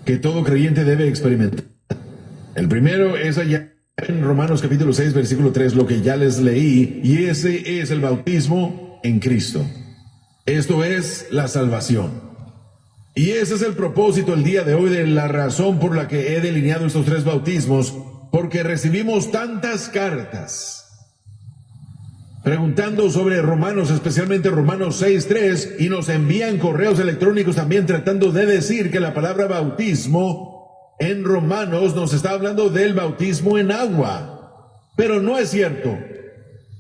que todo creyente debe experimentar. El primero es allá en Romanos capítulo 6, versículo 3, lo que ya les leí, y ese es el bautismo en Cristo. Esto es la salvación. Y ese es el propósito el día de hoy, de la razón por la que he delineado estos tres bautismos, porque recibimos tantas cartas preguntando sobre Romanos, especialmente Romanos 6:3, y nos envían correos electrónicos también tratando de decir que la palabra bautismo en Romanos nos está hablando del bautismo en agua, pero no es cierto.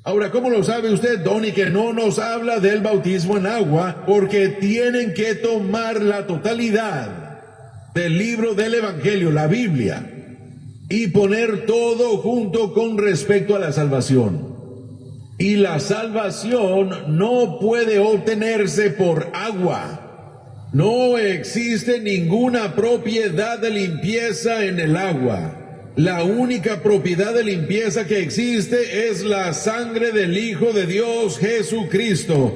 Ahora, ¿cómo lo sabe usted, Donny, que no nos habla del bautismo en agua? Porque tienen que tomar la totalidad del libro del Evangelio, la Biblia, y poner todo junto con respecto a la salvación. Y la salvación no puede obtenerse por agua. No existe ninguna propiedad de limpieza en el agua. La única propiedad de limpieza que existe es la sangre del Hijo de Dios, Jesucristo.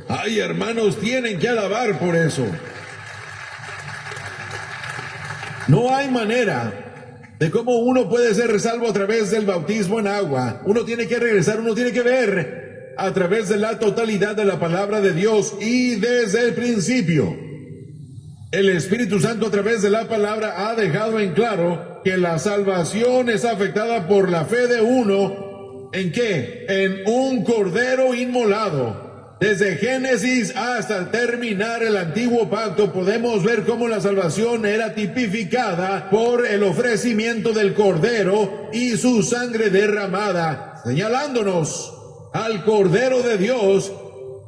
Ay, hermanos, tienen que alabar por eso. No hay manera de cómo uno puede ser salvo a través del bautismo en agua. Uno tiene que regresar, uno tiene que ver a través de la totalidad de la palabra de Dios y desde el principio. El Espíritu Santo a través de la palabra ha dejado en claro que la salvación es afectada por la fe de uno. ¿En qué? En un cordero inmolado. Desde Génesis hasta terminar el antiguo pacto podemos ver cómo la salvación era tipificada por el ofrecimiento del cordero y su sangre derramada, señalándonos al Cordero de Dios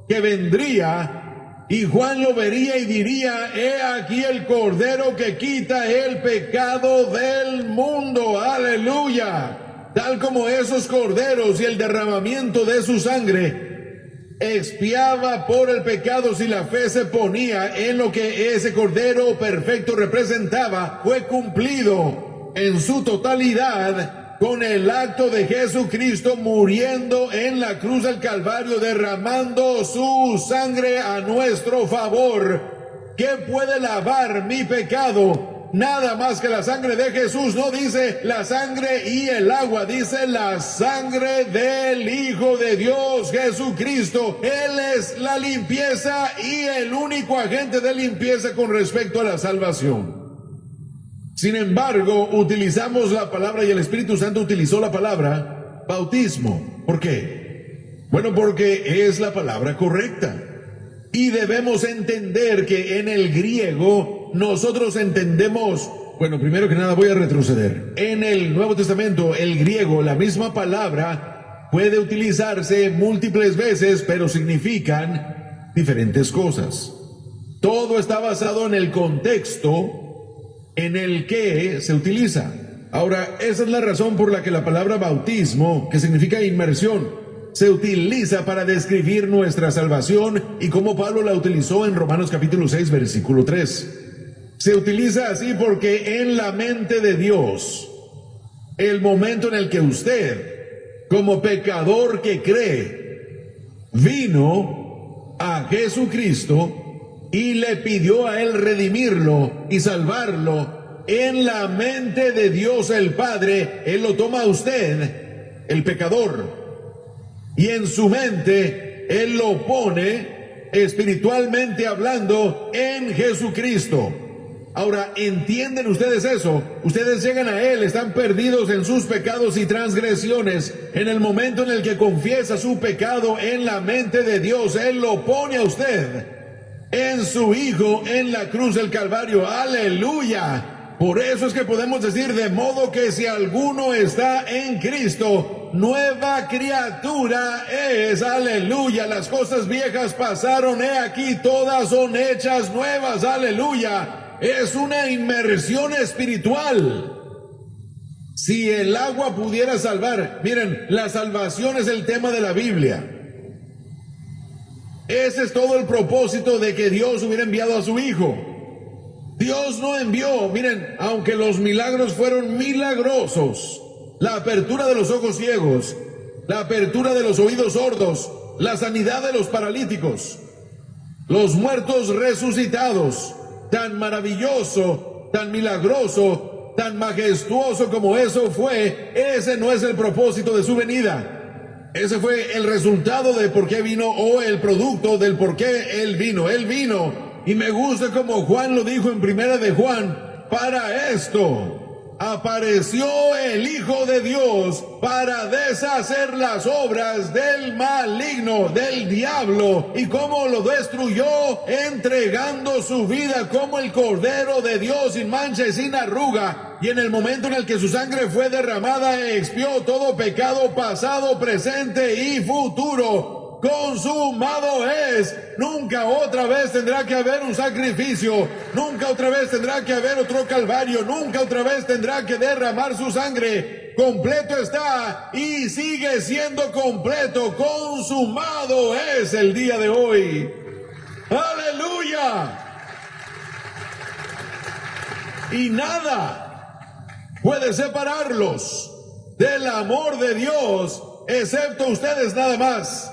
que vendría, y Juan lo vería y diría: he aquí el Cordero que quita el pecado del mundo. Aleluya. Tal como esos corderos y el derramamiento de su sangre expiaba por el pecado, si la fe se ponía en lo que ese Cordero perfecto representaba, fue cumplido en su totalidad con el acto de Jesucristo muriendo en la cruz del Calvario, derramando su sangre a nuestro favor. ¿Qué puede lavar mi pecado? Nada más que la sangre de Jesús. No dice la sangre y el agua, dice la sangre del Hijo de Dios, Jesucristo. Él es la limpieza y el único agente de limpieza con respecto a la salvación. Sin embargo, utilizamos la palabra, y el Espíritu Santo utilizó la palabra bautismo. ¿Por qué? Bueno, porque es la palabra correcta. Y debemos entender que en el griego nosotros entendemos, bueno, primero que nada voy a retroceder. En el Nuevo Testamento, el griego, la misma palabra puede utilizarse múltiples veces, pero significan diferentes cosas. Todo está basado en el contexto en el que se utiliza. Ahora, esa es la razón por la que la palabra bautismo, que significa inmersión, se utiliza para describir nuestra salvación, y como Pablo la utilizó en Romanos capítulo 6, versículo 3. Se utiliza así porque en la mente de Dios, el momento en el que usted, como pecador que cree, vino a Jesucristo y le pidió a Él redimirlo y salvarlo, en la mente de Dios el Padre, Él lo toma a usted, el pecador, y en su mente Él lo pone, espiritualmente hablando, en Jesucristo. Ahora, ¿entienden ustedes eso? Ustedes llegan a Él, están perdidos en sus pecados y transgresiones. En el momento en el que confiesa su pecado en la mente de Dios, Él lo pone a usted en su Hijo en la cruz del Calvario. ¡Aleluya! Por eso es que podemos decir: de modo que si alguno está en Cristo, nueva criatura es. Aleluya. Las cosas viejas pasaron, he aquí todas son hechas nuevas. Aleluya. Es una inmersión espiritual. Si el agua pudiera salvar, miren, la salvación es el tema de la Biblia. Ese es todo el propósito de que Dios hubiera enviado a su Hijo. Dios no envió, miren, aunque los milagros fueron milagrosos, la apertura de los ojos ciegos, la apertura de los oídos sordos, la sanidad de los paralíticos, los muertos resucitados, tan maravilloso tan milagroso, tan majestuoso como eso fue, ese no es el propósito de su venida. Ese fue el resultado de por qué vino, o el producto del por qué Él vino. Él vino, y me gusta como Juan lo dijo en Primera de Juan, para esto apareció el Hijo de Dios, para deshacer las obras del maligno, del diablo. ¿Y cómo lo destruyó? Entregando su vida como el Cordero de Dios, sin mancha y sin arruga. Y en el momento en el que su sangre fue derramada, expió todo pecado pasado, presente y futuro. Consumado es. Nunca otra vez tendrá que haber un sacrificio, nunca otra vez tendrá que haber otro calvario, nunca otra vez tendrá que derramar su sangre. Completo está y sigue siendo completo. Consumado es el día de hoy. ¡Aleluya! Y nada puede separarlos del amor de Dios, excepto ustedes nada más.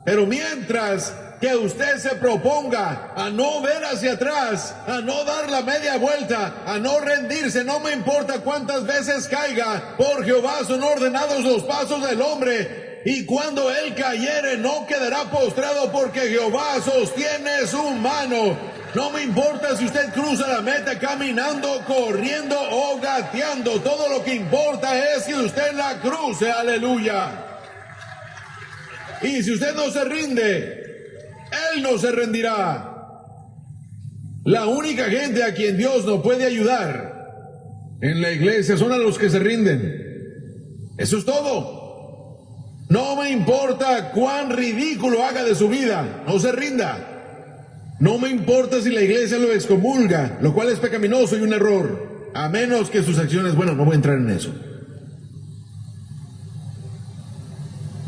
Pero mientras que usted se proponga a no ver hacia atrás, a no dar la media vuelta, a no rendirse, no me importa cuántas veces caiga, por Jehová son ordenados los pasos del hombre, y cuando él cayere no quedará postrado, porque Jehová sostiene su mano. No me importa si usted cruza la meta caminando, corriendo o gateando, todo lo que importa es que usted la cruce. Aleluya. Y si usted no se rinde, Él no se rendirá. La única gente a quien Dios no puede ayudar en la iglesia son a los que se rinden. Eso es todo. No me importa cuán ridículo haga de su vida, no se rinda. No me importa si la iglesia lo excomulga, lo cual es pecaminoso y un error, a menos que sus acciones, bueno, no voy a entrar en eso.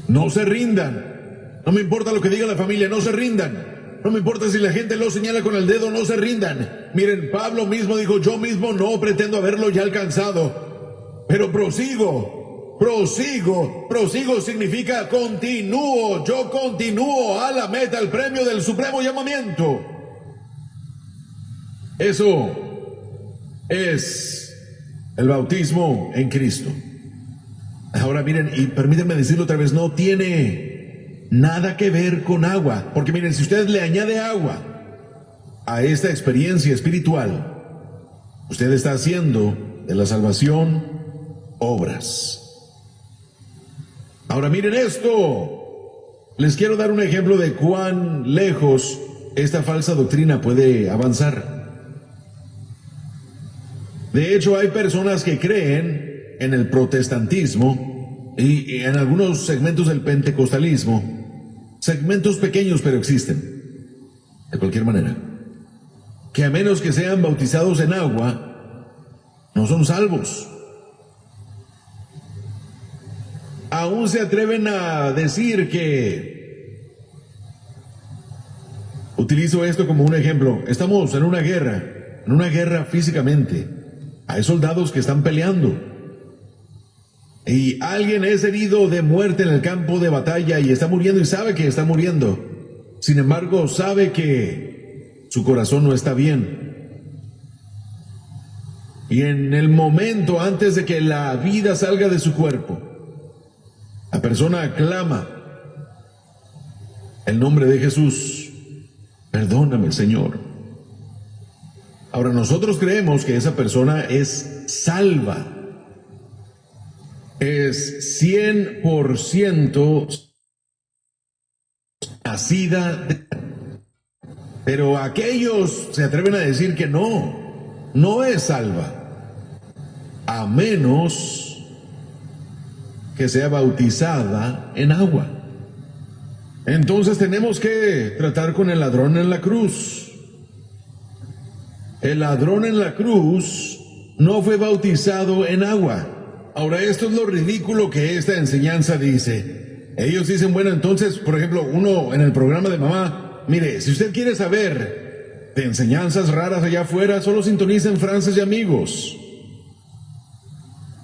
No se rindan. No me importa lo que diga la familia, no se rindan. No me importa si la gente lo señala con el dedo, no se rindan. Miren, Pablo mismo dijo, yo mismo no pretendo haberlo ya alcanzado, pero prosigo. Prosigo significa continúo. Yo continúo a la meta, al premio del supremo llamamiento. Eso es el bautismo en Cristo. Ahora miren, y permítanme decirlo otra vez, no tiene nada que ver con agua, porque miren, si usted le añade agua a esta experiencia espiritual, usted está haciendo de la salvación obras. Ahora miren esto, les quiero dar un ejemplo de cuán lejos esta falsa doctrina puede avanzar. De hecho, hay personas que creen en el protestantismo y en algunos segmentos del pentecostalismo, segmentos pequeños pero existen, de cualquier manera, que a menos que sean bautizados en agua, no son salvos. Aún se atreven a decir que, utilizo esto como un ejemplo, estamos en una guerra físicamente, hay soldados que están peleando, y alguien es herido de muerte en el campo de batalla y está muriendo y sabe que está muriendo. Sin embargo, sabe que su corazón no está bien. Y en el momento antes de que la vida salga de su cuerpo, la persona clama el nombre de Jesús. Perdóname, Señor. Ahora nosotros creemos que esa persona es salva. Es 100% nacida pero aquellos se atreven a decir que no es salva, a menos que sea bautizada en agua. Entonces tenemos que tratar con el ladrón en la cruz. El ladrón en la cruz no fue bautizado en agua. Ahora, esto es lo ridículo que esta enseñanza dice. Ellos dicen, bueno, entonces, por ejemplo, uno en el programa de mamá, mire, si usted quiere saber de enseñanzas raras allá afuera, solo sintonicen Frances y Amigos.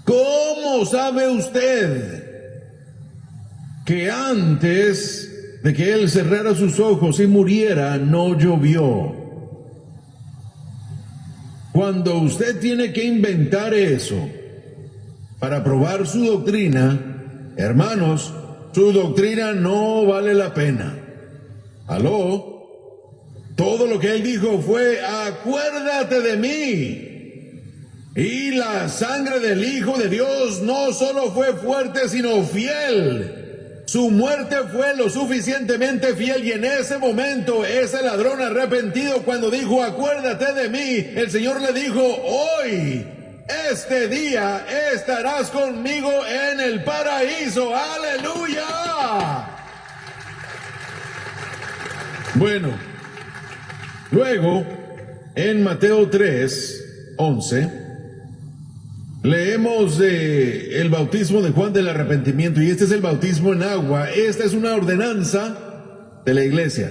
¿Cómo sabe usted que antes de que él cerrara sus ojos y muriera, no llovió? Cuando usted tiene que inventar eso para probar su doctrina, hermanos, su doctrina no vale la pena. ¿Aló? Todo lo que él dijo fue: acuérdate de mí. Y la sangre del Hijo de Dios no solo fue fuerte, sino fiel. Su muerte fue lo suficientemente fiel, y en ese momento ese ladrón arrepentido, cuando dijo: acuérdate de mí, el Señor le dijo: hoy, este día, estarás conmigo en el paraíso. ¡Aleluya! Bueno, luego, en Mateo 3:11, leemos el bautismo de Juan del arrepentimiento, y este es el bautismo en agua. Esta es una ordenanza de la iglesia.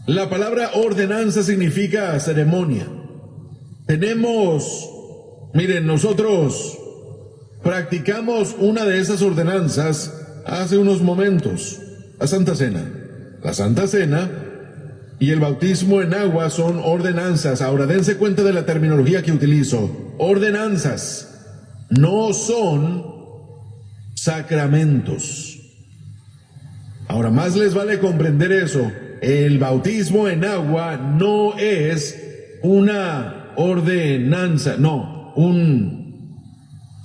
La palabra ordenanza significa ceremonia. Miren, nosotros practicamos una de esas ordenanzas hace unos momentos, la Santa Cena. La Santa Cena y el bautismo en agua son ordenanzas. Ahora dense cuenta de la terminología que utilizo. Ordenanzas no son sacramentos. Ahora, más les vale comprender eso. El bautismo en agua no es una ordenanza, no, un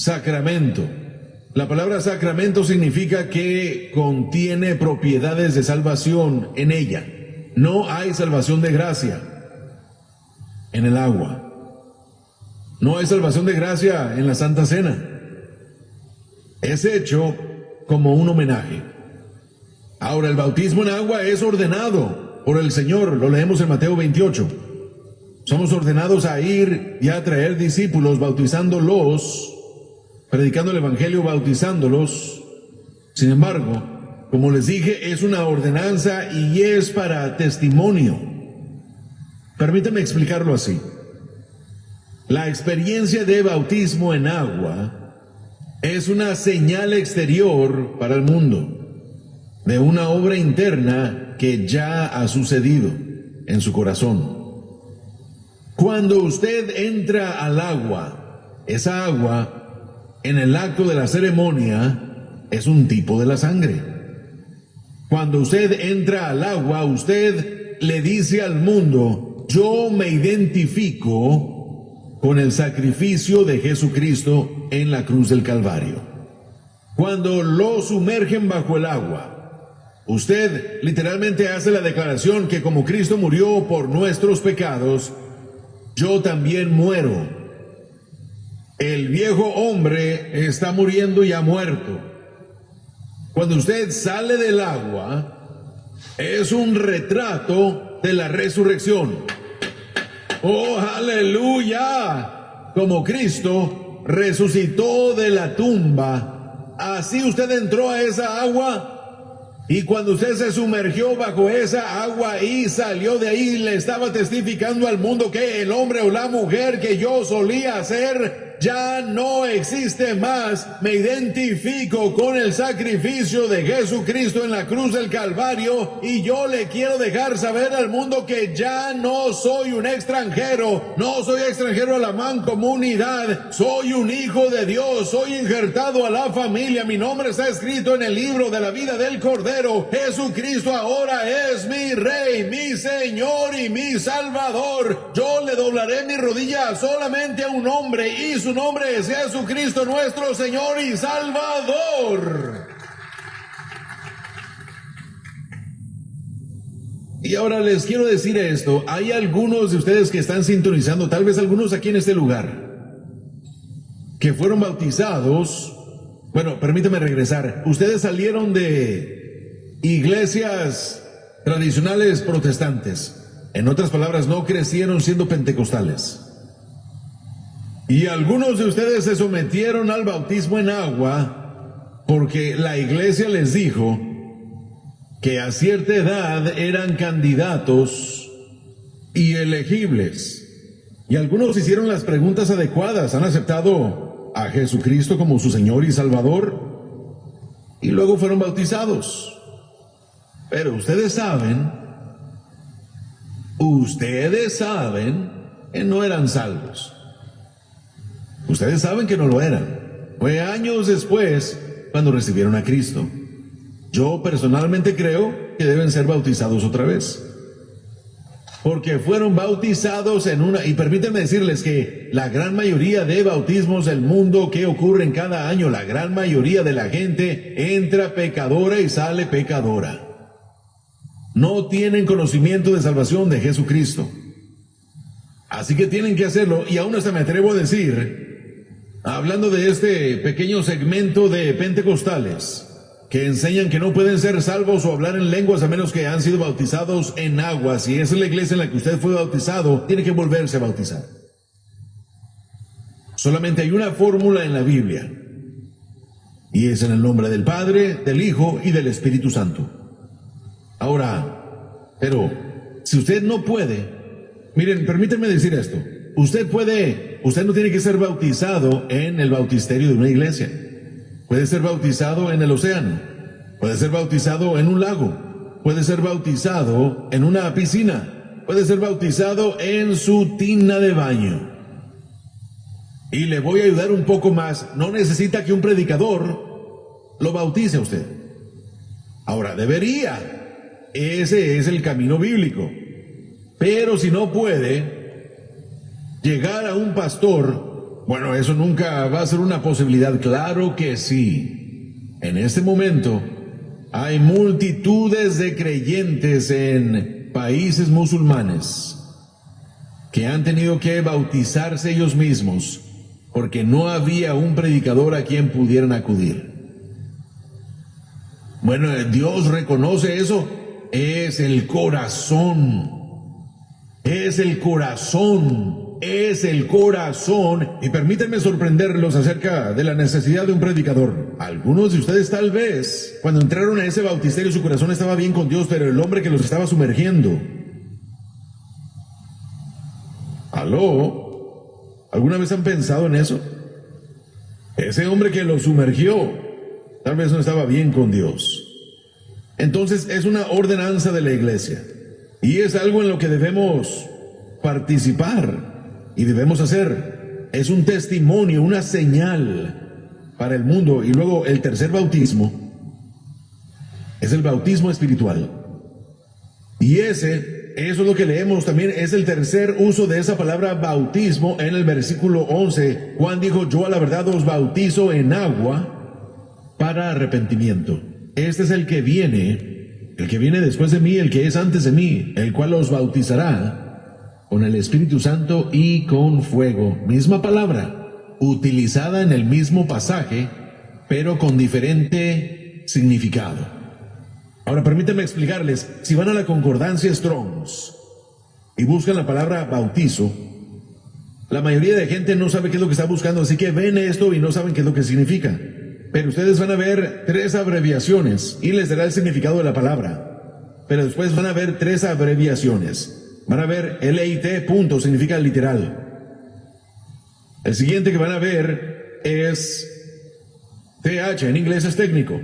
sacramento. La palabra sacramento significa que contiene propiedades de salvación en ella. No hay salvación de gracia en el agua. No hay salvación de gracia en la Santa Cena. Es hecho como un homenaje. Ahora, el bautismo en agua es ordenado por el Señor. Lo leemos en Mateo 28. Somos ordenados a ir y a traer discípulos, bautizándolos, predicando el Evangelio, bautizándolos. Sin embargo, como les dije, es una ordenanza y es para testimonio. Permítanme explicarlo así. La experiencia de bautismo en agua es una señal exterior para el mundo de una obra interna que ya ha sucedido en su corazón. Cuando usted entra al agua, esa agua, en el acto de la ceremonia, es un tipo de la sangre. Cuando usted entra al agua, usted le dice al mundo: yo me identifico con el sacrificio de Jesucristo en la cruz del Calvario. Cuando lo sumergen bajo el agua, usted literalmente hace la declaración que como Cristo murió por nuestros pecados, yo también muero. El viejo hombre está muriendo y ha muerto. Cuando usted sale del agua, es un retrato de la resurrección. ¡Oh, aleluya! Como Cristo resucitó de la tumba, así usted entró a esa agua. Y cuando usted se sumergió bajo esa agua y salió de ahí, le estaba testificando al mundo que el hombre o la mujer que yo solía ser ya no existe más. Me identifico con el sacrificio de Jesucristo en la cruz del Calvario, y yo le quiero dejar saber al mundo que ya no soy un extranjero. No soy extranjero a la mancomunidad. Soy un hijo de Dios. Soy injertado a la familia. Mi nombre está escrito en el libro de la vida del Cordero. Jesucristo ahora es mi Rey, mi Señor y mi Salvador. Yo le doblaré mi rodilla solamente a un hombre, y su nombre es Jesucristo, nuestro Señor y Salvador. Y ahora les quiero decir esto: hay algunos de ustedes que están sintonizando, tal vez algunos aquí en este lugar, que fueron bautizados. Bueno, permítame regresar. Ustedes salieron de iglesias tradicionales protestantes. En otras palabras, no crecieron siendo pentecostales. Y algunos de ustedes se sometieron al bautismo en agua porque la iglesia les dijo que a cierta edad eran candidatos y elegibles. Y algunos hicieron las preguntas adecuadas, han aceptado a Jesucristo como su Señor y Salvador, y luego fueron bautizados. Pero ustedes saben no eran salvos. Ustedes saben que no lo eran. Fue años después cuando recibieron a Cristo. Yo personalmente creo que deben ser bautizados otra vez. Porque fueron bautizados y permítanme decirles que la gran mayoría de bautismos del mundo que ocurren cada año, la gran mayoría de la gente entra pecadora y sale pecadora. No tienen conocimiento de salvación de Jesucristo. Así que tienen que hacerlo, y aún hasta me atrevo a decir, hablando de este pequeño segmento de pentecostales, que enseñan que no pueden ser salvos o hablar en lenguas a menos que han sido bautizados en agua. Si esa es la iglesia en la que usted fue bautizado, tiene que volverse a bautizar. Solamente hay una fórmula en la Biblia, y es en el nombre del Padre, del Hijo y del Espíritu Santo. Ahora, pero si usted no puede, miren, permítanme decir esto, usted no tiene que ser bautizado en el bautisterio de una iglesia. Puede ser bautizado en el océano, puede ser bautizado en un lago, puede ser bautizado en una piscina, puede ser bautizado en su tina de baño. Y le voy a ayudar un poco más, no necesita que un predicador lo bautice a usted. Ahora, debería, ese es el camino bíblico. Pero si no puede llegar a un pastor, bueno, eso nunca va a ser una posibilidad. Claro que sí. En este momento hay multitudes de creyentes en países musulmanes que han tenido que bautizarse ellos mismos porque no había un predicador a quien pudieran acudir. Bueno, Dios reconoce eso. Es el corazón. Es el corazón. Es el corazón. Y permítanme sorprenderlos acerca de la necesidad de un predicador. Algunos de ustedes tal vez, cuando entraron a ese bautisterio, su corazón estaba bien con Dios, pero el hombre que los estaba sumergiendo. ¿Aló? ¿Alguna vez han pensado en eso? Ese hombre que los sumergió, tal vez no estaba bien con Dios. Entonces es una ordenanza de la iglesia. Y es algo en lo que debemos participar. Y debemos hacer, es un testimonio, una señal para el mundo. Y luego el tercer bautismo es el bautismo espiritual. Y eso es lo que leemos también, es el tercer uso de esa palabra bautismo en el versículo 11. Juan dijo, yo a la verdad os bautizo en agua para arrepentimiento. Este es el que viene después de mí, el que es antes de mí, el cual os bautizará con el Espíritu Santo y con fuego. Misma palabra, utilizada en el mismo pasaje, pero con diferente significado. Ahora permítanme explicarles, si van a la concordancia Strong's y buscan la palabra bautizo, la mayoría de gente no sabe qué es lo que está buscando, así que ven esto y no saben qué es lo que significa. Pero ustedes van a ver 3 abreviaciones y les dará el significado de la palabra. Pero después van a ver 3 abreviaciones. Van a ver LIT, punto, significa literal. El siguiente que van a ver es TH, en inglés es técnico.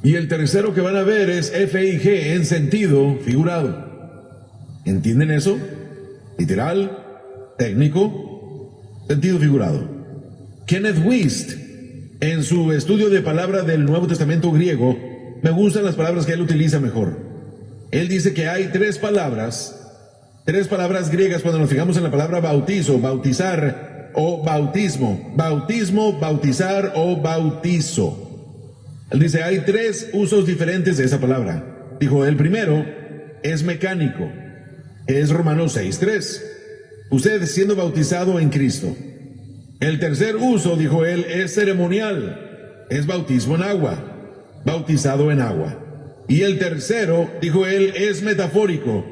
Y el tercero que van a ver es FIG, en sentido figurado. ¿Entienden eso? Literal, técnico, sentido figurado. Kenneth Wuest, en su estudio de palabra del Nuevo Testamento griego, me gustan las palabras que él utiliza mejor. Él dice que hay 3 palabras griegas cuando nos fijamos en la palabra bautizo, bautizar o bautismo. Bautismo, bautizar o bautizo. Él dice, hay 3 usos diferentes de esa palabra. Dijo, el primero es mecánico, es Romanos 6:3. Usted siendo bautizado en Cristo. El tercer uso, dijo él, es ceremonial, es bautismo en agua, bautizado en agua. Y el tercero, dijo él, es metafórico.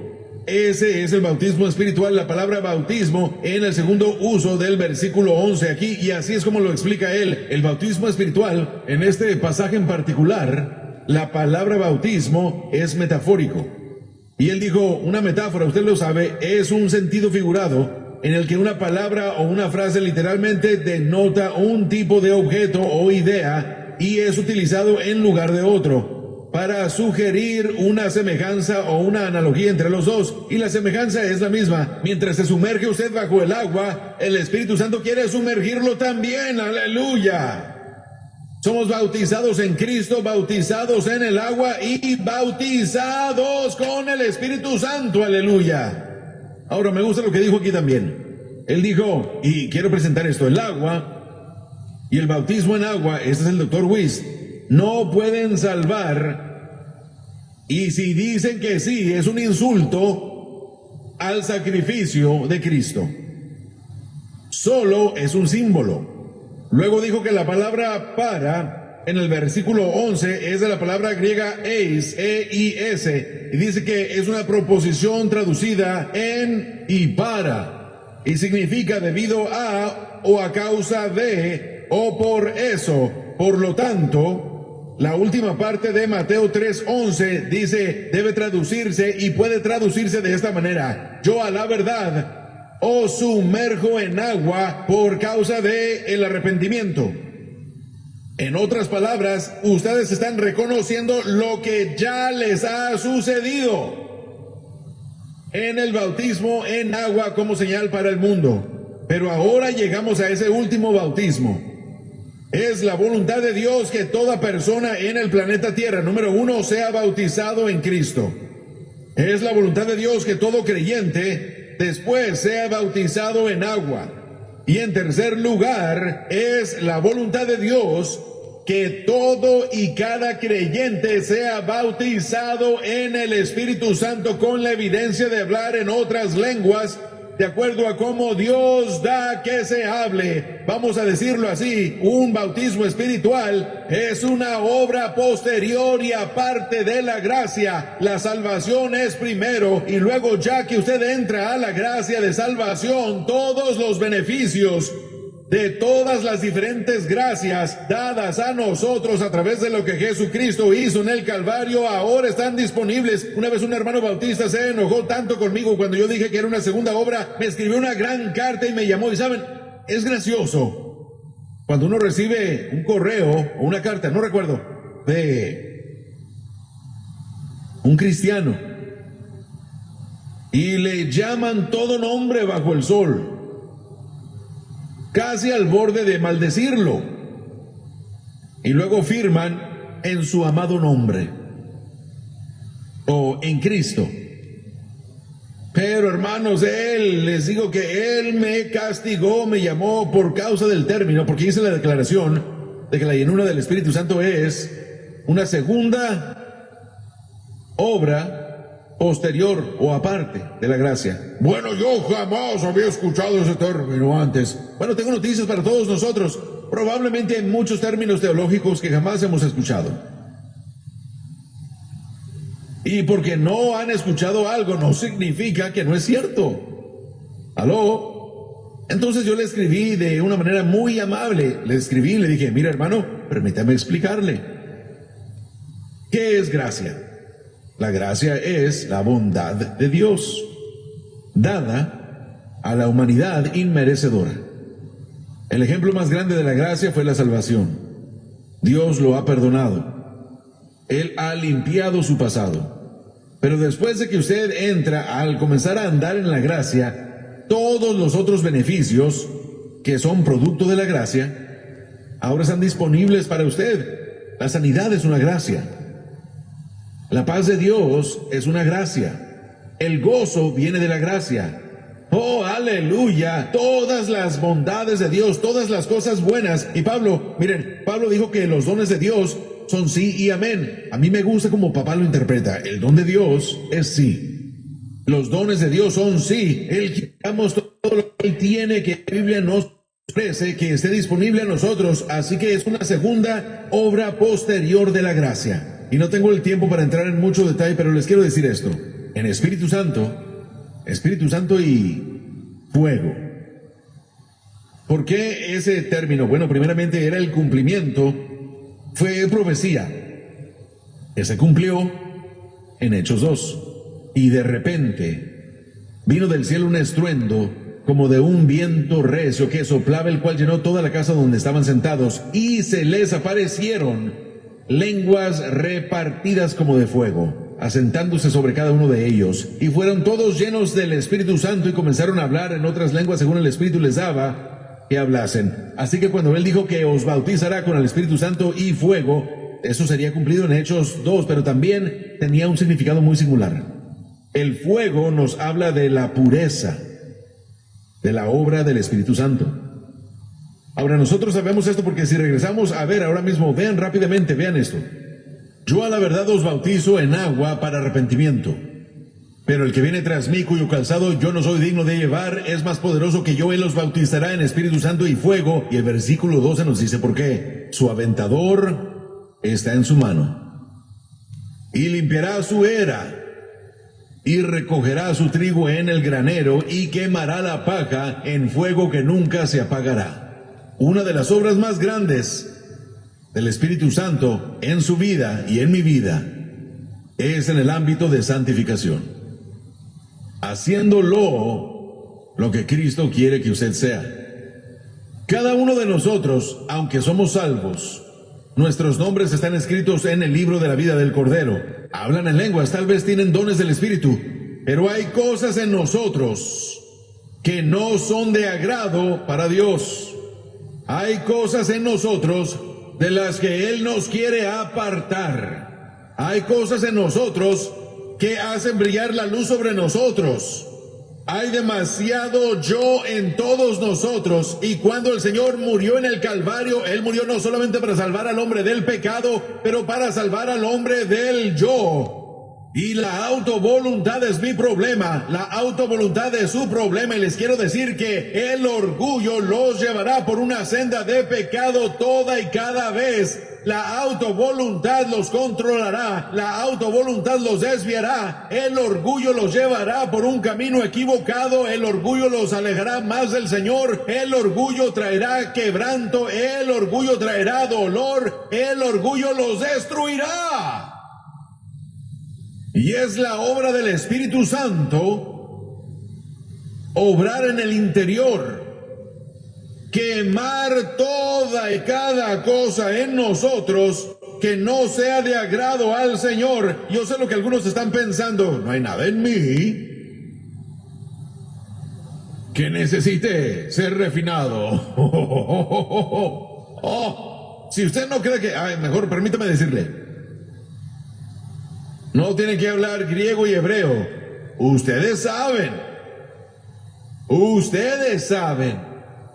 Ese es el bautismo espiritual, la palabra bautismo en el segundo uso del versículo 11 aquí, y así es como lo explica él. El bautismo espiritual, en este pasaje en particular, la palabra bautismo es metafórico. Y él dijo, una metáfora, usted lo sabe, es un sentido figurado en el que una palabra o una frase literalmente denota un tipo de objeto o idea y es utilizado en lugar de otro. para sugerir una semejanza o una analogía entre los dos, y la semejanza es la misma. Mientras se sumerge usted bajo el agua, el Espíritu Santo quiere sumergirlo también. ¡Aleluya! Somos bautizados en Cristo, bautizados en el agua y bautizados con el Espíritu Santo. ¡Aleluya! Ahora me gusta lo que dijo aquí también. Él dijo, y quiero presentar esto, el agua y el bautismo en agua, este es el Dr. Wyss, no pueden salvar, y si dicen que sí, es un insulto al sacrificio de Cristo. Solo es un símbolo. Luego dijo que la palabra para, en el versículo 11, es de la palabra griega eis, E-I-S, y dice que es una proposición traducida en y para, y significa debido a, o a causa de, o por eso. Por lo tanto, la última parte de Mateo 3:11 dice, debe traducirse y puede traducirse de esta manera: yo a la verdad os sumerjo en agua por causa de el arrepentimiento. En otras palabras, ustedes están reconociendo lo que ya les ha sucedido en el bautismo en agua como señal para el mundo. Pero ahora llegamos a ese último bautismo. Es la voluntad de Dios que toda persona en el planeta Tierra, número 1, sea bautizado en Cristo. Es la voluntad de Dios que todo creyente después sea bautizado en agua. Y en tercer lugar, es la voluntad de Dios que todo y cada creyente sea bautizado en el Espíritu Santo con la evidencia de hablar en otras lenguas, de acuerdo a cómo Dios da que se hable. Vamos a decirlo así, un bautismo espiritual es una obra posterior y aparte de la gracia. La salvación es primero, y luego, ya que usted entra a la gracia de salvación, todos los beneficios de todas las diferentes gracias dadas a nosotros a través de lo que Jesucristo hizo en el Calvario ahora están disponibles. Una vez un hermano bautista se enojó tanto conmigo cuando yo dije que era una segunda obra, me escribió una gran carta y me llamó. Y saben, es gracioso cuando uno recibe un correo o una carta, no recuerdo, de un cristiano, y le llaman todo nombre bajo el sol, casi al borde de maldecirlo, y luego firman en su amado nombre o en Cristo. Pero hermanos, les digo que Él me castigó, me llamó por causa del término, porque hice la declaración de que la llenura del Espíritu Santo es una segunda obra posterior o aparte de la gracia. Bueno, yo jamás había escuchado ese término antes. Bueno, tengo noticias para todos nosotros. Probablemente hay muchos términos teológicos que jamás hemos escuchado. Y porque no han escuchado algo no significa que no es cierto. ¿Aló? Entonces yo le escribí de una manera muy amable. Le escribí y le dije, mira hermano, permítame explicarle. ¿Qué es gracia? La gracia es la bondad de Dios, dada a la humanidad inmerecedora. El ejemplo más grande de la gracia fue la salvación. Dios lo ha perdonado. Él ha limpiado su pasado. Pero después de que usted entra, al comenzar a andar en la gracia, todos los otros beneficios que son producto de la gracia, ahora están disponibles para usted. La sanidad es una gracia. La paz de Dios es una gracia. El gozo viene de la gracia. Oh, aleluya. Todas las bondades de Dios, todas las cosas buenas. Y Pablo, miren, Pablo dijo que los dones de Dios son sí y amén. A mí me gusta como papá lo interpreta. El don de Dios es sí. Los dones de Dios son sí. Él quitamos todo lo que Él tiene, que la Biblia nos ofrece, que esté disponible a nosotros. Así que es una segunda obra posterior de la gracia. Y no tengo el tiempo para entrar en mucho detalle, pero les quiero decir esto. En Espíritu Santo y fuego. ¿Por qué ese término? Bueno, primeramente era el cumplimiento, fue profecía, que se cumplió en Hechos 2. Y de repente vino del cielo un estruendo como de un viento recio que soplaba, el cual llenó toda la casa donde estaban sentados, y se les aparecieron lenguas repartidas como de fuego, asentándose sobre cada uno de ellos, y fueron todos llenos del Espíritu Santo y comenzaron a hablar en otras lenguas según el Espíritu les daba que hablasen. Así que cuando él dijo que os bautizará con el Espíritu Santo y fuego, eso sería cumplido en Hechos 2, pero también tenía un significado muy singular. El fuego nos habla de la pureza, de la obra del Espíritu Santo. Ahora nosotros sabemos esto porque si regresamos a ver ahora mismo, vean rápidamente, vean esto. Yo a la verdad os bautizo en agua para arrepentimiento, pero el que viene tras mí, cuyo calzado yo no soy digno de llevar, es más poderoso que yo. Él os bautizará en Espíritu Santo y fuego. Y el versículo 12 nos dice por qué. Su aventador está en su mano, y limpiará su era, y recogerá su trigo en el granero, y quemará la paja en fuego que nunca se apagará. Una de las obras más grandes del Espíritu Santo en su vida y en mi vida es en el ámbito de santificación, haciéndolo lo que Cristo quiere que usted sea. Cada uno de nosotros, aunque somos salvos, nuestros nombres están escritos en el libro de la vida del Cordero. Hablan en lenguas, tal vez tienen dones del Espíritu, pero hay cosas en nosotros que no son de agrado para Dios. Hay cosas en nosotros de las que Él nos quiere apartar. Hay cosas en nosotros que hacen brillar la luz sobre nosotros. Hay demasiado yo en todos nosotros, y cuando el Señor murió en el Calvario, Él murió no solamente para salvar al hombre del pecado, pero para salvar al hombre del yo. Y la autovoluntad es mi problema, la autovoluntad es su problema, y les quiero decir que el orgullo los llevará por una senda de pecado toda y cada vez. La autovoluntad los controlará, la autovoluntad los desviará, el orgullo los llevará por un camino equivocado, el orgullo los alejará más del Señor, el orgullo traerá quebranto, el orgullo traerá dolor, el orgullo los destruirá. Y es la obra del Espíritu Santo obrar en el interior, quemar toda y cada cosa en nosotros que no sea de agrado al Señor. Yo sé lo que algunos están pensando: no hay nada en mí que necesite ser refinado. Si usted no cree que... mejor permítame decirle, no tienen que hablar griego y hebreo. Ustedes saben.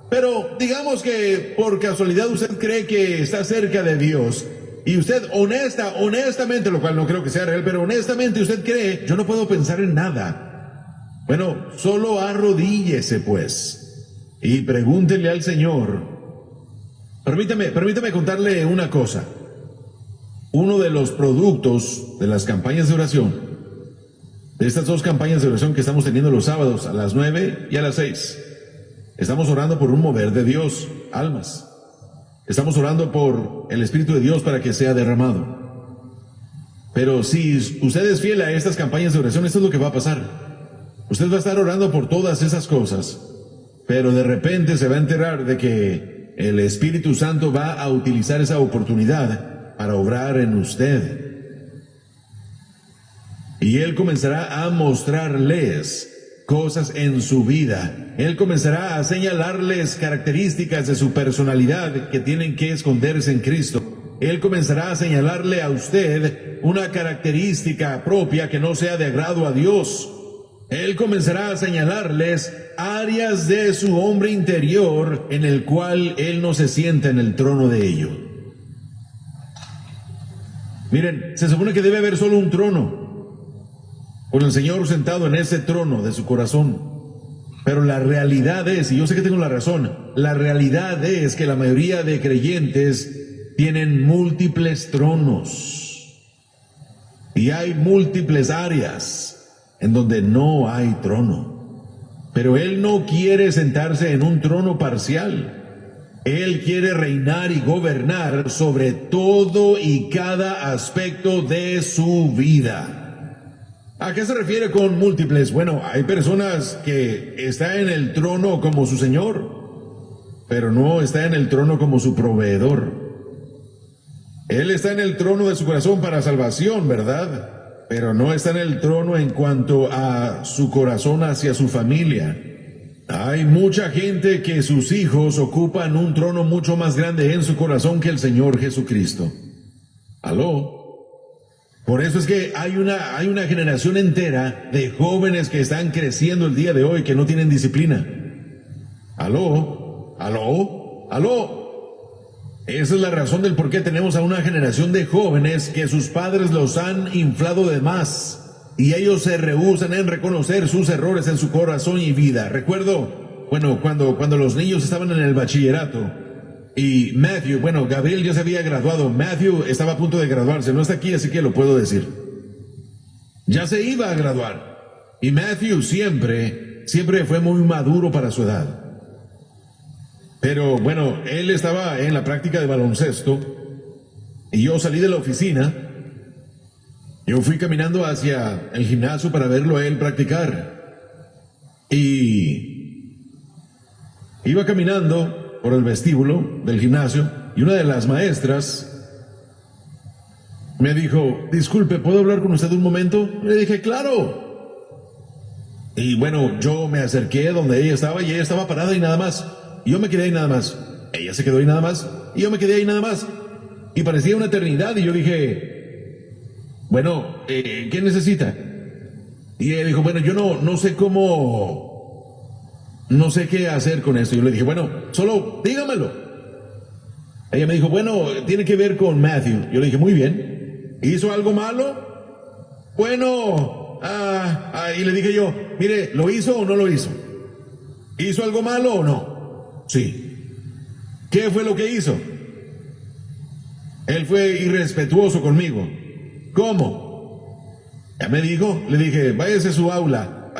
Pero digamos que por casualidad usted cree que está cerca de Dios, y usted honestamente, lo cual no creo que sea real, pero honestamente usted cree: yo no puedo pensar en nada. Bueno, solo arrodíllese pues y pregúntele al Señor. Permítame contarle una cosa. Uno de los productos de las campañas de oración, de estas dos campañas de oración que estamos teniendo los sábados a las 9 y a las 6, estamos orando por un mover de Dios, almas. Estamos orando por el Espíritu de Dios para que sea derramado. Pero si usted es fiel a estas campañas de oración, esto es lo que va a pasar. Usted va a estar orando por todas esas cosas, pero de repente se va a enterar de que el Espíritu Santo va a utilizar esa oportunidad para obrar en usted. Y Él comenzará a mostrarles cosas en su vida. Él comenzará a señalarles características de su personalidad que tienen que esconderse en Cristo. Él comenzará a señalarle a usted una característica propia que no sea de agrado a Dios. Él comenzará a señalarles áreas de su hombre interior en el cual Él no se sienta en el trono de ello. Miren, se supone que debe haber solo un trono, con el Señor sentado en ese trono de su corazón. Pero la realidad es, y yo sé que tengo la razón, la realidad es que la mayoría de creyentes tienen múltiples tronos. Y hay múltiples áreas en donde no hay trono. Pero Él no quiere sentarse en un trono parcial. Él quiere reinar y gobernar sobre todo y cada aspecto de su vida. ¿A qué se refiere con múltiples? Bueno, hay personas que están en el trono como su Señor, pero no está en el trono como su proveedor. Él está en el trono de su corazón para salvación, ¿verdad? Pero no está en el trono en cuanto a su corazón hacia su familia. Hay mucha gente que sus hijos ocupan un trono mucho más grande en su corazón que el Señor Jesucristo. ¿Aló? Por eso es que hay una generación entera de jóvenes que están creciendo el día de hoy que no tienen disciplina. ¿Aló? ¿Aló? ¿Aló? Esa es la razón del por qué tenemos a una generación de jóvenes que sus padres los han inflado de más y ellos se rehúsan en reconocer sus errores en su corazón y vida. Recuerdo, cuando los niños estaban en el bachillerato y Matthew, Gabriel ya se había graduado, Matthew estaba a punto de graduarse, no está aquí así que lo puedo decir. Ya se iba a graduar y Matthew siempre fue muy maduro para su edad. Pero él estaba en la práctica de baloncesto y yo salí de la oficina. Yo fui caminando hacia el gimnasio para verlo a él practicar. Y iba caminando por el vestíbulo del gimnasio y una de las maestras me dijo, disculpe, ¿puedo hablar con usted un momento? Le dije, claro. Y yo me acerqué donde ella estaba y ella estaba parada y nada más. Y yo me quedé ahí nada más. Ella se quedó ahí nada más. Y yo me quedé ahí nada más. Y parecía una eternidad. Y yo dije, ¿qué necesita? Y ella dijo, yo no sé no sé qué hacer con esto. Yo le dije, solo dígamelo. Ella me dijo, tiene que ver con Matthew. Yo le dije, muy bien. ¿Hizo algo malo? Y le dije yo, mire, ¿lo hizo o no lo hizo? ¿Hizo algo malo o no? Sí. ¿Qué fue lo que hizo? Él fue irrespetuoso conmigo. ¿Cómo? Ya me dijo, le dije, váyase a su aula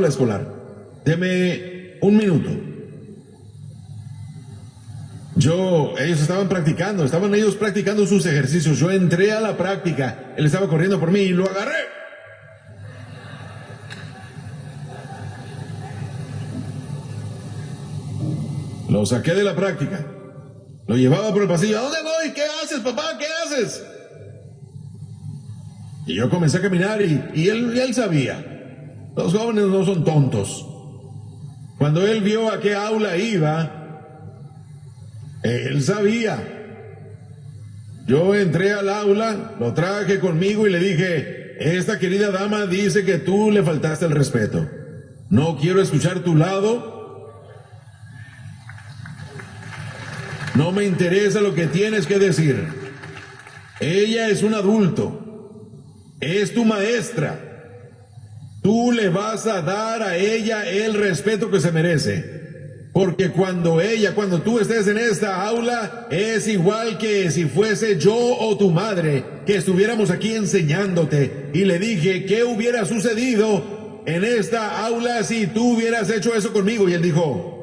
escolar. Deme un minuto. Ellos estaban practicando sus ejercicios. Yo entré a la práctica, él estaba corriendo por mí y lo agarré. Lo saqué de la práctica. Lo llevaba por el pasillo. ¿A dónde voy? ¿Qué haces, papá? ¿Qué haces? Y yo comencé a caminar y él sabía. Los jóvenes no son tontos. Cuando él vio a qué aula iba, él sabía. Yo entré al aula, lo traje conmigo y le dije, esta querida dama dice que tú le faltaste el respeto. No quiero escuchar tu lado. No me interesa lo que tienes que decir. Ella es un adulto. Es tu maestra. Tú le vas a dar a ella el respeto que se merece. Porque cuando tú estés en esta aula, es igual que si fuese yo o tu madre que estuviéramos aquí enseñándote. Y le dije, ¿qué hubiera sucedido en esta aula si tú hubieras hecho eso conmigo? Y él dijo,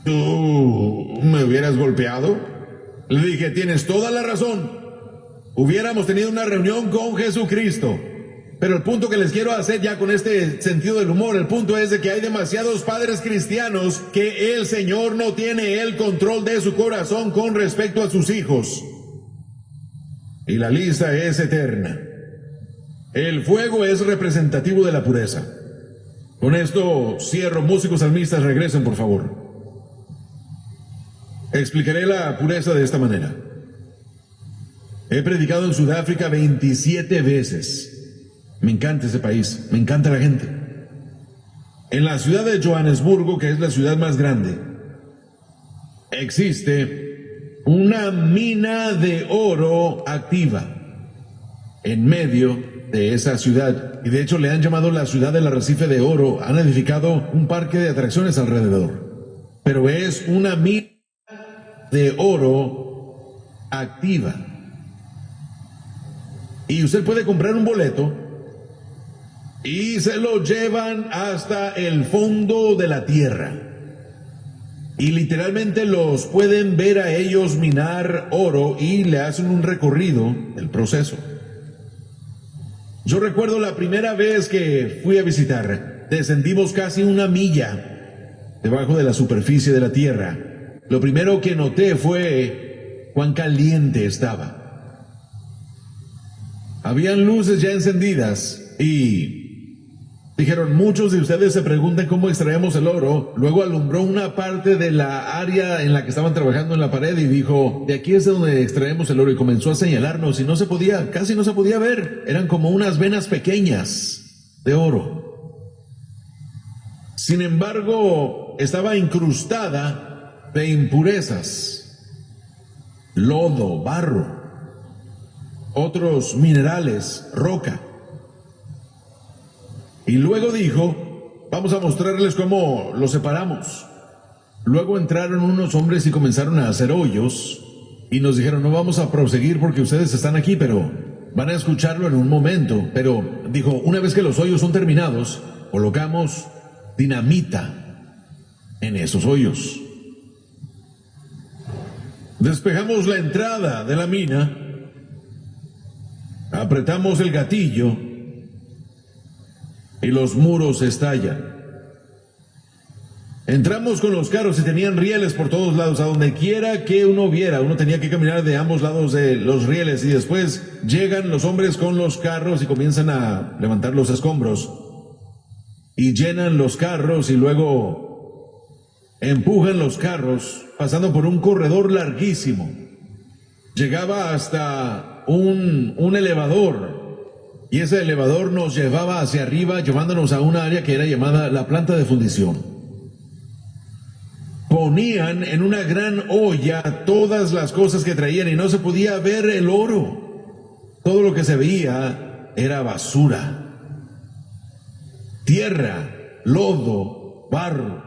¿tú me hubieras golpeado? Le dije, tienes toda la razón. Hubiéramos tenido una reunión con Jesucristo. Pero el punto que les quiero hacer ya con este sentido del humor, el punto es de que hay demasiados padres cristianos que el Señor no tiene el control de su corazón con respecto a sus hijos. Y la lista es eterna. El fuego es representativo de la pureza. Con esto cierro. Músicos salmistas, regresen por favor. Explicaré la pureza de esta manera. He predicado en Sudáfrica 27 veces. Me encanta ese país, me encanta la gente. En la ciudad de Johannesburgo, que es la ciudad más grande, existe una mina de oro activa en medio de esa ciudad. Y de hecho le han llamado la ciudad del arrecife de oro. Han edificado un parque de atracciones alrededor. Pero es una mina de oro activa. Y usted puede comprar un boleto y se lo llevan hasta el fondo de la tierra. Y literalmente los pueden ver a ellos minar oro y le hacen un recorrido del proceso. Yo recuerdo la primera vez que fui a visitar, descendimos casi 1 milla debajo de la superficie de la tierra. lo primero que noté fue cuán caliente estaba. Habían luces ya encendidas y dijeron, muchos de ustedes se preguntan cómo extraemos el oro. Luego alumbró una parte de la área en la que estaban trabajando en la pared y dijo, de aquí es de donde extraemos el oro, y comenzó a señalarnos y no se podía, casi no se podía ver. Eran como unas venas pequeñas de oro. Sin embargo, estaba incrustada de impurezas, lodo, barro, otros minerales, roca. Y luego dijo, vamos a mostrarles cómo lo separamos. Luego entraron unos hombres y comenzaron a hacer hoyos y nos dijeron, no vamos a proseguir porque ustedes están aquí, pero van a escucharlo en un momento. Pero dijo, una vez que los hoyos son terminados, colocamos dinamita en esos hoyos. Despejamos la entrada de la mina, apretamos el gatillo y los muros estallan. Entramos con los carros y tenían rieles por todos lados, a donde quiera que uno viera, uno tenía que caminar de ambos lados de los rieles, y después llegan los hombres con los carros y comienzan a levantar los escombros y llenan los carros y luego empujan los carros pasando por un corredor larguísimo. Llegaba hasta un elevador, y ese elevador nos llevaba hacia arriba, llevándonos a una área que era llamada la planta de fundición. Ponían en una gran olla todas las cosas que traían y no se podía ver el oro. Todo lo que se veía era basura, tierra, lodo, barro,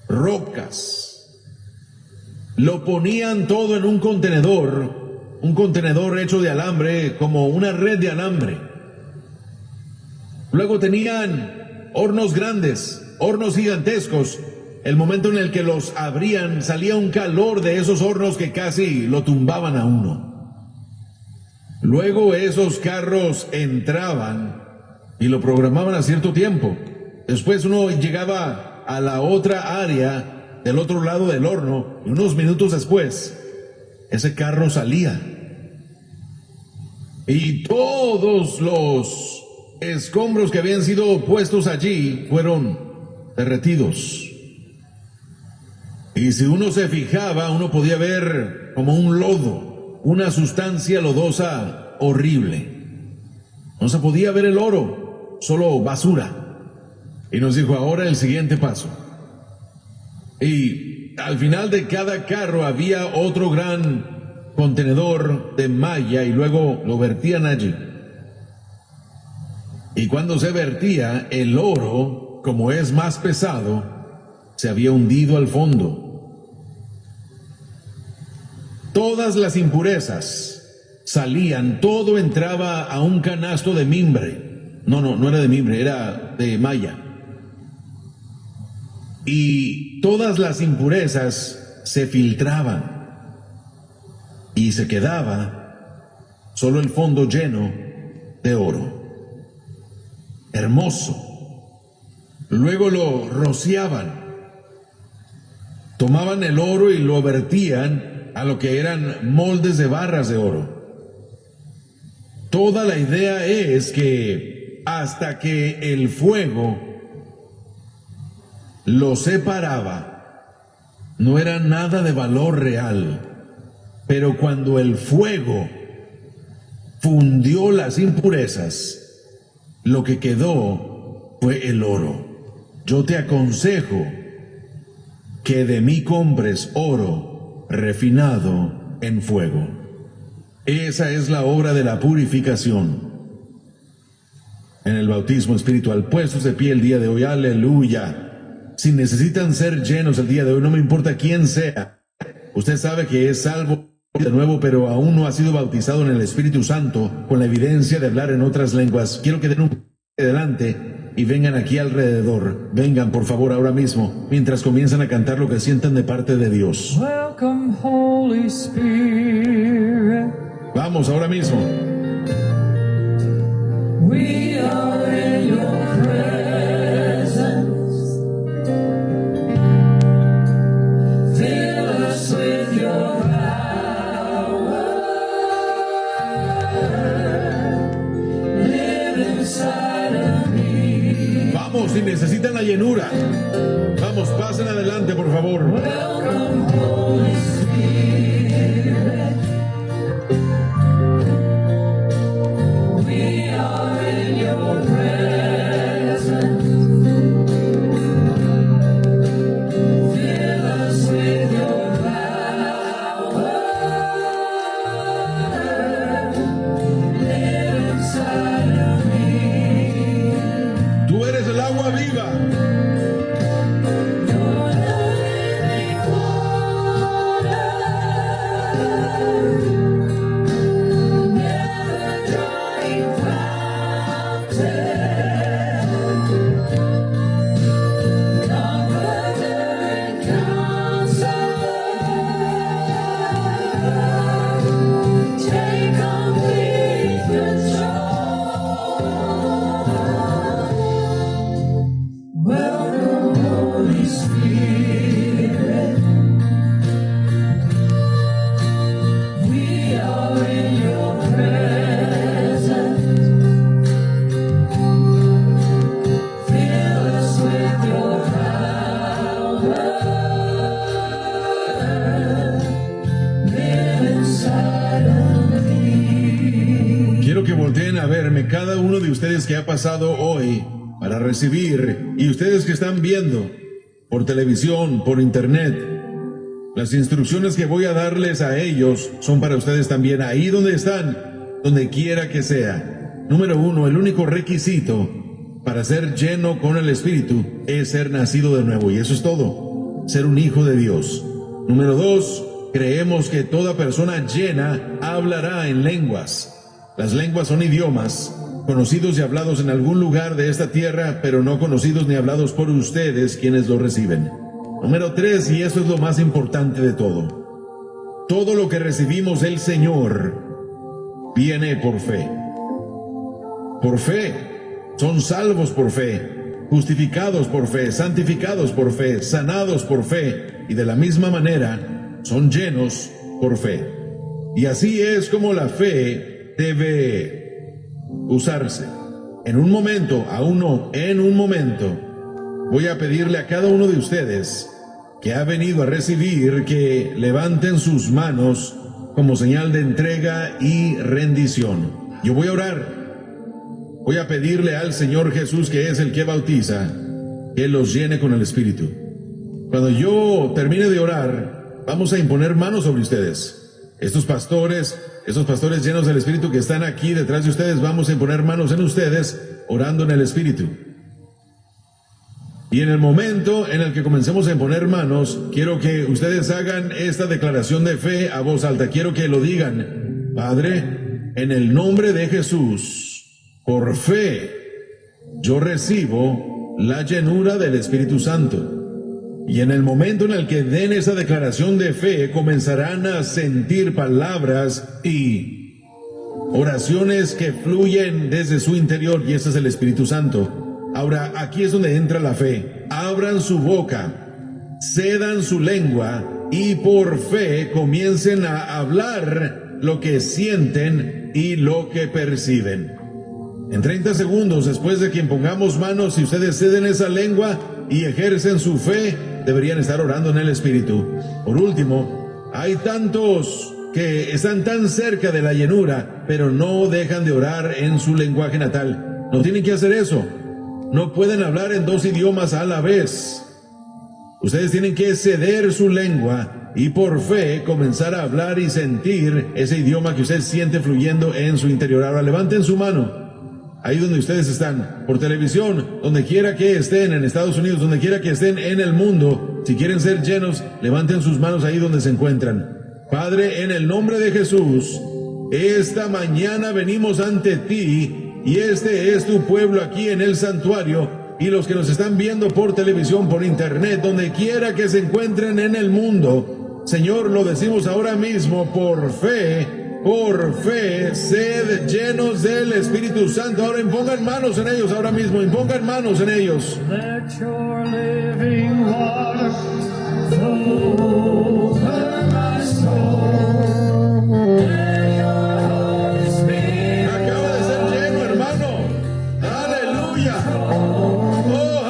rocas. Lo ponían todo en un contenedor hecho de alambre, como una red de alambre. Luego tenían hornos grandes, hornos gigantescos. El momento en el que los abrían, salía un calor de esos hornos que casi lo tumbaban a uno. Luego esos carros entraban y lo programaban a cierto tiempo. Después uno llegaba a la otra área del otro lado del horno y unos minutos después ese carro salía. Y todos los escombros que habían sido puestos allí fueron derretidos. Y si uno se fijaba, uno podía ver como un lodo, una sustancia lodosa horrible. No se podía ver el oro, solo basura. Y nos dijo, ahora el siguiente paso. Y al final de cada carro había otro gran contenedor de malla y luego lo vertían allí. Y cuando se vertía, el oro, como es más pesado, se había hundido al fondo. Todas las impurezas salían, todo entraba a un canasto de mimbre. No era de mimbre, era de malla. Y todas las impurezas se filtraban y se quedaba solo el fondo lleno de oro. Hermoso. Luego lo rociaban. Tomaban el oro y lo vertían a lo que eran moldes de barras de oro. Toda la idea es que hasta que el fuego lo separaba, no era nada de valor real. Pero cuando el fuego fundió las impurezas, lo que quedó fue el oro. Yo te aconsejo que de mí compres oro refinado en fuego. Esa es la obra de la purificación en el bautismo espiritual. Puestos de pie el día de hoy, aleluya. Si necesitan ser llenos el día de hoy, no me importa quién sea, usted sabe que es salvo de nuevo, pero aún no ha sido bautizado en el Espíritu Santo con la evidencia de hablar en otras lenguas. Quiero que den un paso adelante y vengan aquí alrededor. Vengan por favor ahora mismo, mientras comienzan a cantar lo que sientan de parte de Dios. Welcome, Holy Spirit. Vamos ahora mismo. We are in your presence. Vamos, si necesitan la llenura. Vamos, pasen adelante, por favor. Welcome, Holy Spirit. We are in your presence. Fill us with your power. Live inside of me. Tú eres el agua viva. You're the living water. Never drying fountain. Comforter and counselor. Take complete control. Welcome, Holy Spirit. We are in your presence. Fill us with your power. Live inside of me. Quiero que volteen a verme cada uno de ustedes que ha pasado hoy para recibir, y ustedes que están viendo por televisión, por internet. Las instrucciones que voy a darles a ellos son para ustedes también, ahí donde están, donde quiera que sea. Número 1, el único requisito para ser lleno con el Espíritu es ser nacido de nuevo, y eso es todo, ser un hijo de Dios. Número 2, creemos que toda persona llena hablará en lenguas. Las lenguas son idiomas conocidos y hablados en algún lugar de esta tierra, pero no conocidos ni hablados por ustedes quienes lo reciben. Número 3, y esto es lo más importante de todo. Todo lo que recibimos del Señor viene por fe. Por fe. Son salvos por fe, justificados por fe, santificados por fe, sanados por fe, y de la misma manera son llenos por fe. Y así es como la fe debe usarse. En un momento, aún no, en un momento, voy a pedirle a cada uno de ustedes que ha venido a recibir que levanten sus manos como señal de entrega y rendición. Yo voy a orar. Voy a pedirle al Señor Jesús, que es el que bautiza, que los llene con el Espíritu. Cuando yo termine de orar, vamos a imponer manos sobre ustedes. Estos pastores llenos del Espíritu que están aquí detrás de ustedes, vamos a imponer manos en ustedes, orando en el Espíritu. Y en el momento en el que comencemos a imponer manos, quiero que ustedes hagan esta declaración de fe a voz alta. Quiero que lo digan: Padre, en el nombre de Jesús, por fe, yo recibo la llenura del Espíritu Santo. Y en el momento en el que den esa declaración de fe, comenzarán a sentir palabras y oraciones que fluyen desde su interior, y ese es el Espíritu Santo. Ahora, aquí es donde entra la fe. Abran su boca, cedan su lengua y por fe comiencen a hablar lo que sienten y lo que perciben. En 30 segundos, después de que impongamos manos, si ustedes ceden esa lengua y ejercen su fe, deberían estar orando en el Espíritu. Por último, hay tantos que están tan cerca de la llenura, pero no dejan de orar en su lenguaje natal. No tienen que hacer eso. No pueden hablar en dos idiomas a la vez. Ustedes tienen que ceder su lengua y por fe comenzar a hablar y sentir ese idioma que usted siente fluyendo en su interior. Ahora levanten su mano. Ahí donde ustedes están, por televisión, donde quiera que estén, en Estados Unidos, donde quiera que estén en el mundo, si quieren ser llenos, levanten sus manos ahí donde se encuentran. Padre, en el nombre de Jesús, esta mañana venimos ante ti, y este es tu pueblo aquí en el santuario, y los que nos están viendo por televisión, por internet, donde quiera que se encuentren en el mundo. Señor, lo decimos ahora mismo, por fe, sed llenos del Espíritu Santo. Ahora impongan manos en ellos, ahora mismo, impongan manos en ellos. Let your living water flow over my soul. Let your Holy Spirit Acaba de ser lleno, hermano. Aleluya. Oh,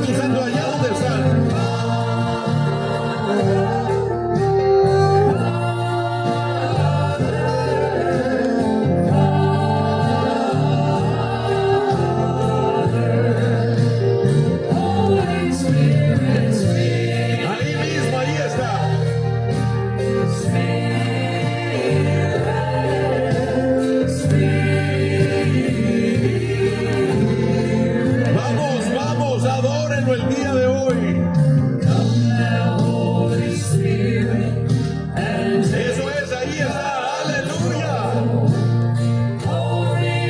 Espíritu Santo allá donde están. Holy Spirit, Ahí mismo, ahí está. Vamos, vamos, adórenlo el día de hoy. Holy Spirit, and Eso es, ahí está. Aleluya. holy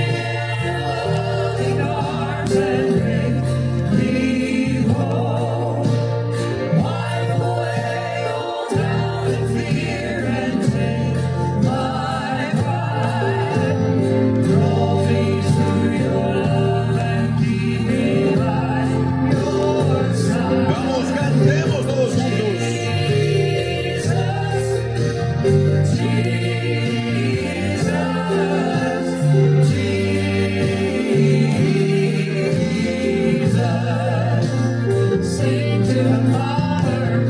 loving arms and make me whole. Wipe away all doubt and fear and take my pride. Draw me to your love and keep me by your side. Vamos, cantemos todos juntos. Sing to the Father,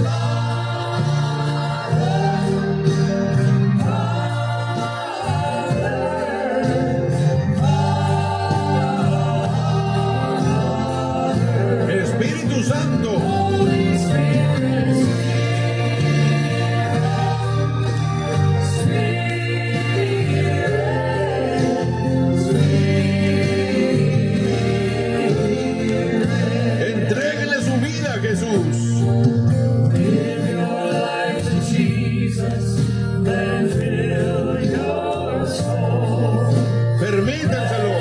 Espíritu Santo. Holy Spirit, Entréguele su vida a Jesús. give your life to Jesus, then fill your soul. Permítanselo.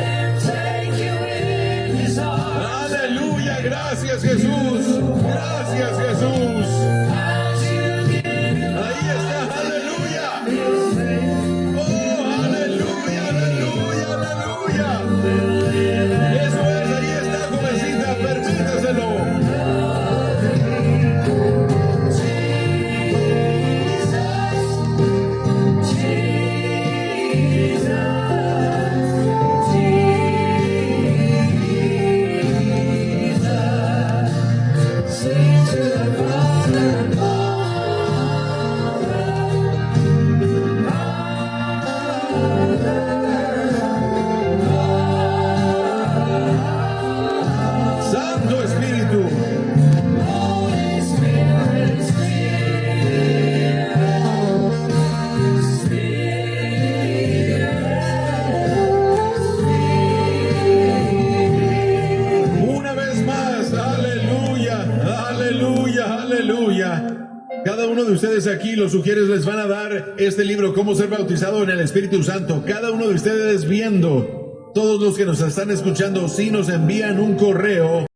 Take you in His arms Aleluya, gracias Jesús. Gracias Jesús. as you give Ahí está, aleluya. His name. Oh, aleluya, aleluya, aleluya. Eso es, ahí está, jovencita, permítaselo. Sing to the Father, Santo Espíritu. Holy Spirit, Una vez más, aleluya, aleluya, aleluya. Cada uno de ustedes aquí, los sugieres, les van a dar este libro, Cómo ser bautizado en el Espíritu Santo. Cada uno de ustedes viendo, todos los que nos están escuchando, si nos envían un correo